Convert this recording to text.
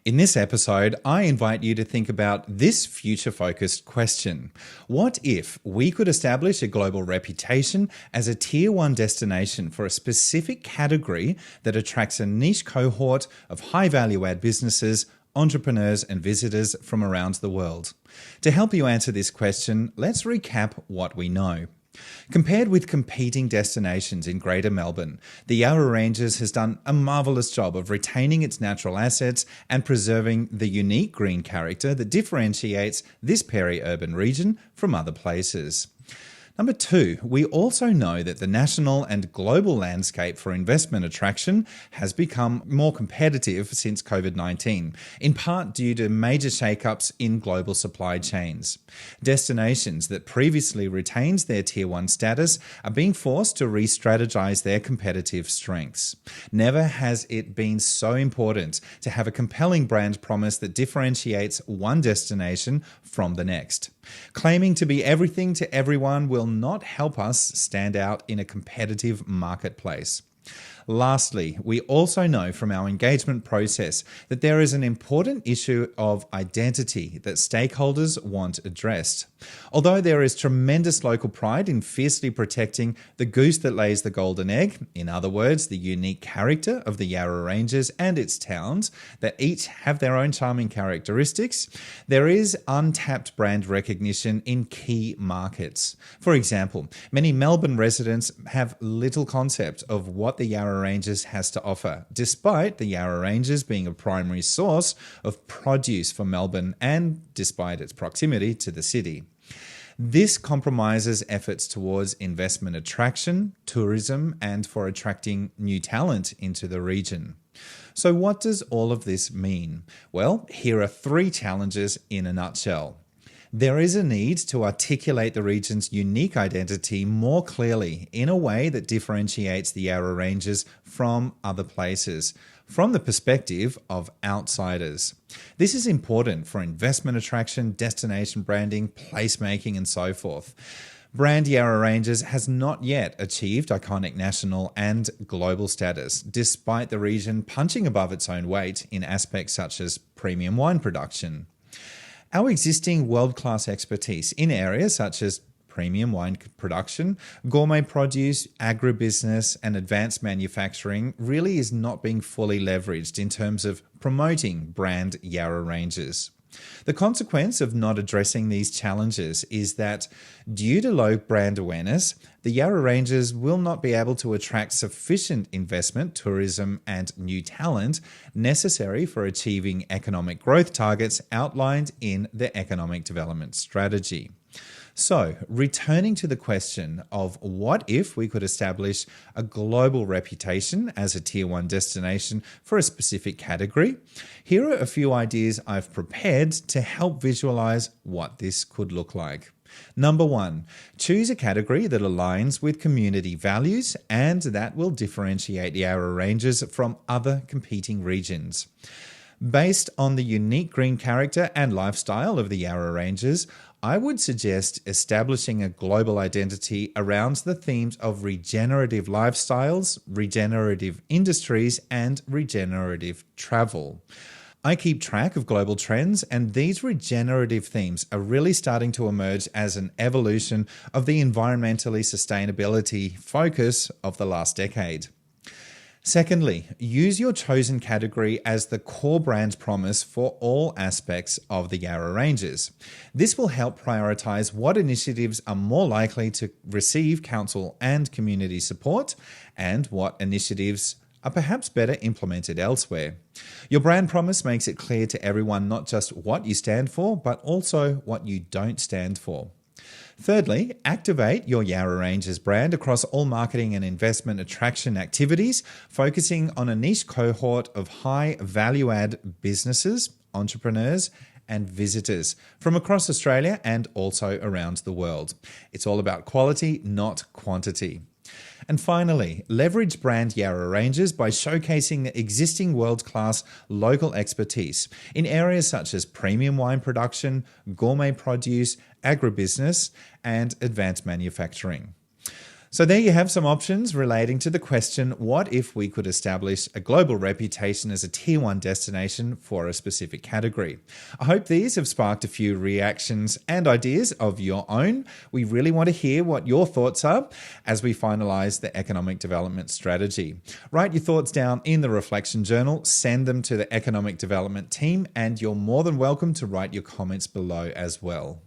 In this episode, I invite you to think about this future-focused question. What if we could establish a global reputation as a Tier 1 destination for a specific category that attracts a niche cohort of high-value-add businesses, entrepreneurs, and visitors from around the world? To help you answer this question, let's recap what we know. Compared with competing destinations in Greater Melbourne, the Yarra Ranges has done a marvellous job of retaining its natural assets and preserving the unique green character that differentiates this peri-urban region from other places. Number 2, we also know that the national and global landscape for investment attraction has become more competitive since COVID-19, in part due to major shakeups in global supply chains. Destinations that previously retained their Tier 1 status are being forced to re-strategize their competitive strengths. Never has it been so important to have a compelling brand promise that differentiates one destination from the next. Claiming to be everything to everyone will not help us stand out in a competitive marketplace. Lastly, we also know from our engagement process that there is an important issue of identity that stakeholders want addressed. Although there is tremendous local pride in fiercely protecting the goose that lays the golden egg, in other words, the unique character of the Yarra Ranges and its towns that each have their own charming characteristics, there is untapped brand recognition in key markets. For example, many Melbourne residents have little concept of what the Yarra Ranges has to offer, despite the Yarra Ranges being a primary source of produce for Melbourne and despite its proximity to the city. This compromises efforts towards investment attraction, tourism, and for attracting new talent into the region. So what does all of this mean? Well, here are 3 challenges in a nutshell. There is a need to articulate the region's unique identity more clearly in a way that differentiates the Yarra Ranges from other places, from the perspective of outsiders. This is important for investment attraction, destination branding, placemaking, and so forth. Brand Yarra Ranges has not yet achieved iconic national and global status, despite the region punching above its own weight in aspects such as premium wine production. Our existing world-class expertise in areas such as premium wine production, gourmet produce, agribusiness, and advanced manufacturing really is not being fully leveraged in terms of promoting brand Yarra Ranges. The consequence of not addressing these challenges is that, due to low brand awareness, the Yarra Ranges will not be able to attract sufficient investment, tourism, and new talent necessary for achieving economic growth targets outlined in the Economic Development Strategy. So, returning to the question of what if we could establish a global reputation as a Tier 1 destination for a specific category, here are a few ideas I've prepared to help visualize what this could look like. Number 1, choose a category that aligns with community values and that will differentiate the Yarra Ranges from other competing regions. Based on the unique green character and lifestyle of the Yarra Ranges, I would suggest establishing a global identity around the themes of regenerative lifestyles, regenerative industries, and regenerative travel. I keep track of global trends, and these regenerative themes are really starting to emerge as an evolution of the environmentally sustainability focus of the last decade. Secondly, use your chosen category as the core brand promise for all aspects of the Yarra Ranges. This will help prioritise what initiatives are more likely to receive council and community support and what initiatives are perhaps better implemented elsewhere. Your brand promise makes it clear to everyone not just what you stand for, but also what you don't stand for. Thirdly, activate your Yarra Ranges brand across all marketing and investment attraction activities, focusing on a niche cohort of high value-add businesses, entrepreneurs, and visitors from across Australia and also around the world. It's all about quality, not quantity. And finally, leverage brand Yarra Ranges by showcasing the existing world-class local expertise in areas such as premium wine production, gourmet produce, agribusiness, and advanced manufacturing. So there you have some options relating to the question, what if we could establish a global reputation as a tier 1 destination for a specific category? I hope these have sparked a few reactions and ideas of your own. We really want to hear what your thoughts are as we finalise the economic development strategy. Write your thoughts down in the reflection journal, send them to the economic development team, and you're more than welcome to write your comments below as well.